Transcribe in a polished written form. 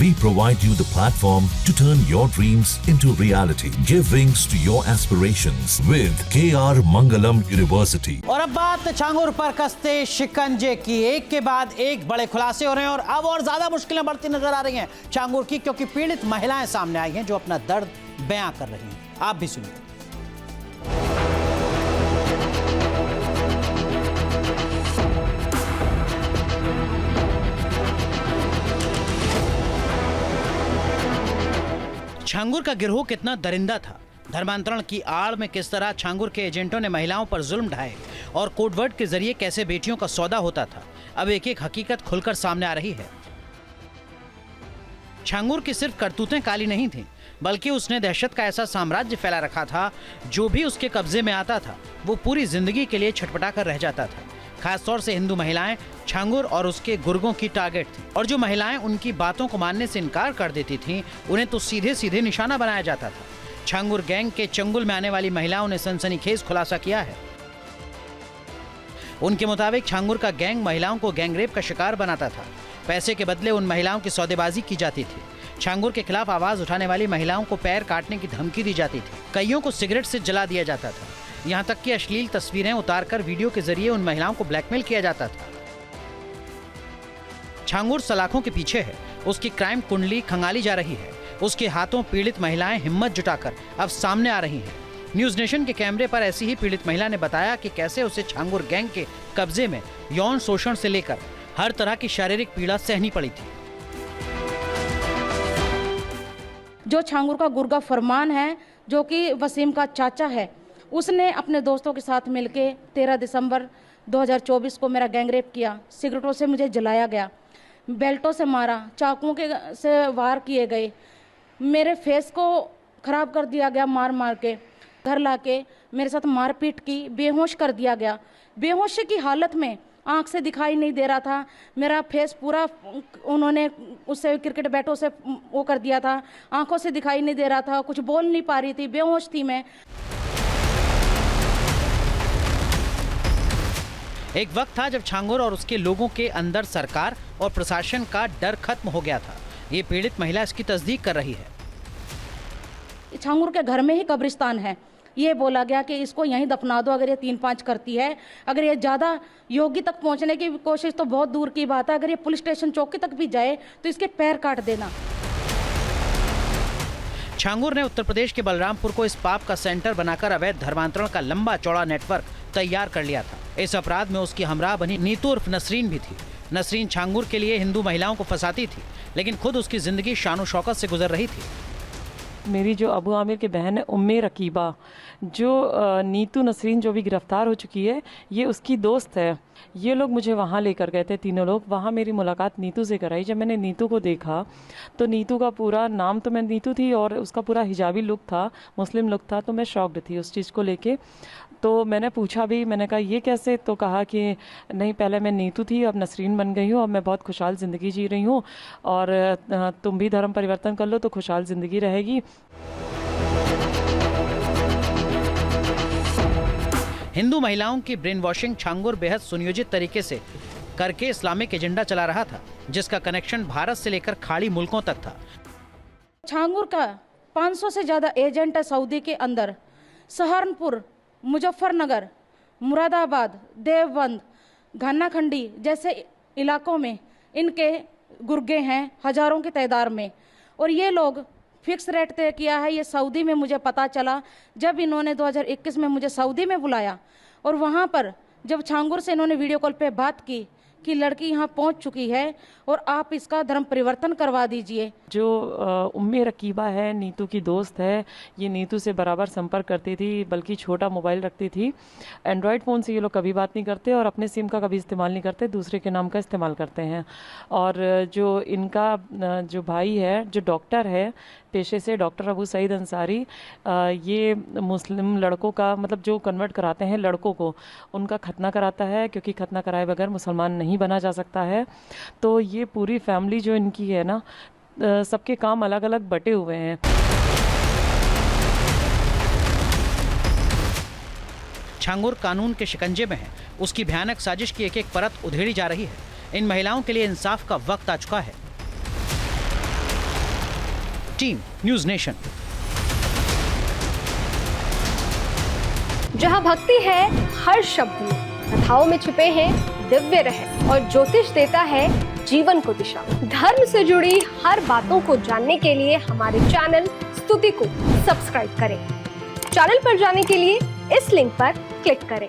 We provide you the platform to turn your dreams into reality. Give wings to your aspirations with KR Mangalam University. और अब बात छांगुर पर कसते शिकंजे की। एक के बाद एक बड़े खुलासे हो रहे हैं और अब और ज्यादा मुश्किलें बढ़ती नजर आ रही हैं छांगुर की, क्योंकि पीड़ित महिलाएं सामने आई हैं जो अपना दर्द बयां कर रही हैं। आप भी सुनिए। छांगुर का गिरोह कितना दरिंदा था। धर्मांतरण की आड़ में किस तरह छांगुर के एजेंटों ने महिलाओं पर जुल्म ढाए और कोडवर्ड के जरिए कैसे बेटियों का सौदा होता था, अब एक एक हकीकत खुलकर सामने आ रही है। छांगुर की सिर्फ करतूतें काली नहीं थीं, बल्कि उसने दहशत का ऐसा साम्राज्य फैला रखा था, जो भी उसके कब्जे में आता था वो पूरी जिंदगी के लिए छटपटा कर रह जाता था। खासतौर से हिंदू महिलाएं छांगुर और उसके गुर्गों की टारगेट थी, और जो महिलाएं उनकी बातों को मानने से इनकार कर देती थीं, उन्हें तो सीधे सीधे निशाना बनाया जाता था। छांगुर गैंग के चंगुल में आने वाली महिलाओं ने सनसनीखेज खुलासा किया है। उनके मुताबिक छांगुर का गैंग महिलाओं को गैंगरेप का शिकार बनाता था। पैसे के बदले उन महिलाओं की सौदेबाजी की जाती थी। छांगुर के खिलाफ आवाज उठाने वाली महिलाओं को पैर काटने की धमकी दी जाती थी। कईयों को सिगरेट से जला दिया जाता था। यहाँ तक कि अश्लील तस्वीरें उतारकर वीडियो के जरिए उन महिलाओं को ब्लैकमेल किया जाता था। छांगुर सलाखों के पीछे है, उसकी क्राइम कुंडली खंगाली जा रही है। उसके हाथों पीड़ित महिलाएं हिम्मत जुटाकर अब सामने आ रही हैं। न्यूज नेशन के कैमरे पर ऐसी ही पीड़ित महिला ने बताया कि कैसे उसे छांगुर गैंग के कब्जे में यौन शोषण से लेकर हर तरह की शारीरिक पीड़ा सहनी पड़ी थी। जो छांगुर का गुर्गा फरमान है, जो कि वसीम का चाचा है, उसने अपने दोस्तों के साथ मिलके 13 दिसंबर 2024 को मेरा गैंगरेप किया। सिगरेटों से मुझे जलाया गया, बेल्टों से मारा, चाकुओं के से वार किए गए, मेरे फेस को खराब कर दिया गया मार मार के। घर लाके मेरे साथ मारपीट की, बेहोश कर दिया गया। बेहोशी की हालत में आंख से दिखाई नहीं दे रहा था, मेरा फेस पूरा उन्होंने उससे क्रिकेट बैटों से वो कर दिया था, आंखों से दिखाई नहीं दे रहा था, कुछ बोल नहीं पा रही थी, बेहोश थी मैं। एक वक्त था जब छांगुर और उसके लोगों के अंदर सरकार और प्रशासन का डर खत्म हो गया था। ये पीड़ित महिला इसकी तस्दीक कर रही है। छांगुर के घर में ही कब्रिस्तान है। ये बोला गया कि इसको यहीं दफना दो अगर ये 3-5 करती है। अगर ये ज़्यादा योगी तक पहुंचने की कोशिश तो बहुत दूर की बात है। अगर ये पुलिस स्टेशन चौकी तक भी जाए तो इसके पैर काट देना। छांगुर ने उत्तर प्रदेश के बलरामपुर को इस पाप का सेंटर बनाकर अवैध धर्मांतरण का लंबा चौड़ा नेटवर्क तैयार कर लिया था। इस अपराध में उसकी हमरा बनी नीतू उर्फ नसरीन भी थी। नसरीन छांगुर के लिए हिंदू महिलाओं को फंसाती थी, लेकिन खुद उसकी जिंदगी शानो शौकत से गुजर रही थी। मेरी जो अबू आमिर की बहन है उम्मे रकीबा, जो नीतू नसरीन जो भी गिरफ्तार हो चुकी है, ये उसकी दोस्त है। ये लोग मुझे वहाँ लेकर गए थे, तीनों लोग। वहाँ मेरी मुलाकात नीतू से कराई। जब मैंने नीतू को देखा तो नीतू का पूरा नाम तो मैं नीतू थी और उसका पूरा हिजाबी लुक था, मुस्लिम लुक था, तो मैं शॉक्ड थी उस चीज़ को लेके। तो मैंने पूछा भी, मैंने कहा ये कैसे? तो कहा कि नहीं, पहले मैं नीतू थी, अब नसरीन बन गई हूँ, अब मैं बहुत खुशहाल ज़िंदगी जी रही हूँ और तुम भी धर्म परिवर्तन कर लो तो खुशहाल ज़िंदगी रहेगी। हिंदू महिलाओं की ब्रेन वॉशिंग छांगुर बेहद सुनियोजित तरीके से करके इस्लामिक एजेंडा चला रहा था, जिसका कनेक्शन भारत से लेकर खाड़ी मुल्कों तक था। छांगुर का 500 से ज़्यादा एजेंट है सऊदी के अंदर। सहारनपुर, मुजफ्फरनगर, मुरादाबाद, देवबंद, घानाखंडी जैसे इलाकों में इनके गुर्गे हैं हजारों की तादाद में। और ये लोग फिक्स रेट तय किया है। ये सऊदी में मुझे पता चला जब इन्होंने 2021 में मुझे सऊदी में बुलाया, और वहाँ पर जब छांगुर से इन्होंने वीडियो कॉल पे बात की कि लड़की यहाँ पहुँच चुकी है और आप इसका धर्म परिवर्तन करवा दीजिए। जो उम्मे रकीबा है, नीतू की दोस्त है, ये नीतू से बराबर संपर्क करती थी, बल्कि छोटा मोबाइल रखती थी। एंड्रॉयड फ़ोन से ये लोग कभी बात नहीं करते और अपने सिम का कभी इस्तेमाल नहीं करते, दूसरे के नाम का इस्तेमाल करते हैं। और जो इनका जो भाई है, जो डॉक्टर है पेशे से, डॉक्टर अबू सईद अंसारी, ये मुस्लिम लड़कों का, मतलब जो कन्वर्ट कराते हैं लड़कों को, उनका खतना कराता है, क्योंकि खतना कराए बगैर मुसलमान नहीं बना जा सकता है। तो ये पूरी फैमिली जो इनकी है ना, सबके काम अलग अलग बटे हुए हैं। छांगुर कानून के शिकंजे में है। उसकी भयानक साजिश की एक एक परत उधेड़ी जा रही है। इन महिलाओं के लिए इंसाफ का वक्त आ चुका है। Team, news nation. जहाँ भक्ति है हर शब्द में, कथाओं में छुपे हैं दिव्य रहस्य और ज्योतिष देता है जीवन को दिशा। धर्म से जुड़ी हर बातों को जानने के लिए हमारे चैनल स्तुति को सब्सक्राइब करें। चैनल पर जाने के लिए इस लिंक पर क्लिक करें।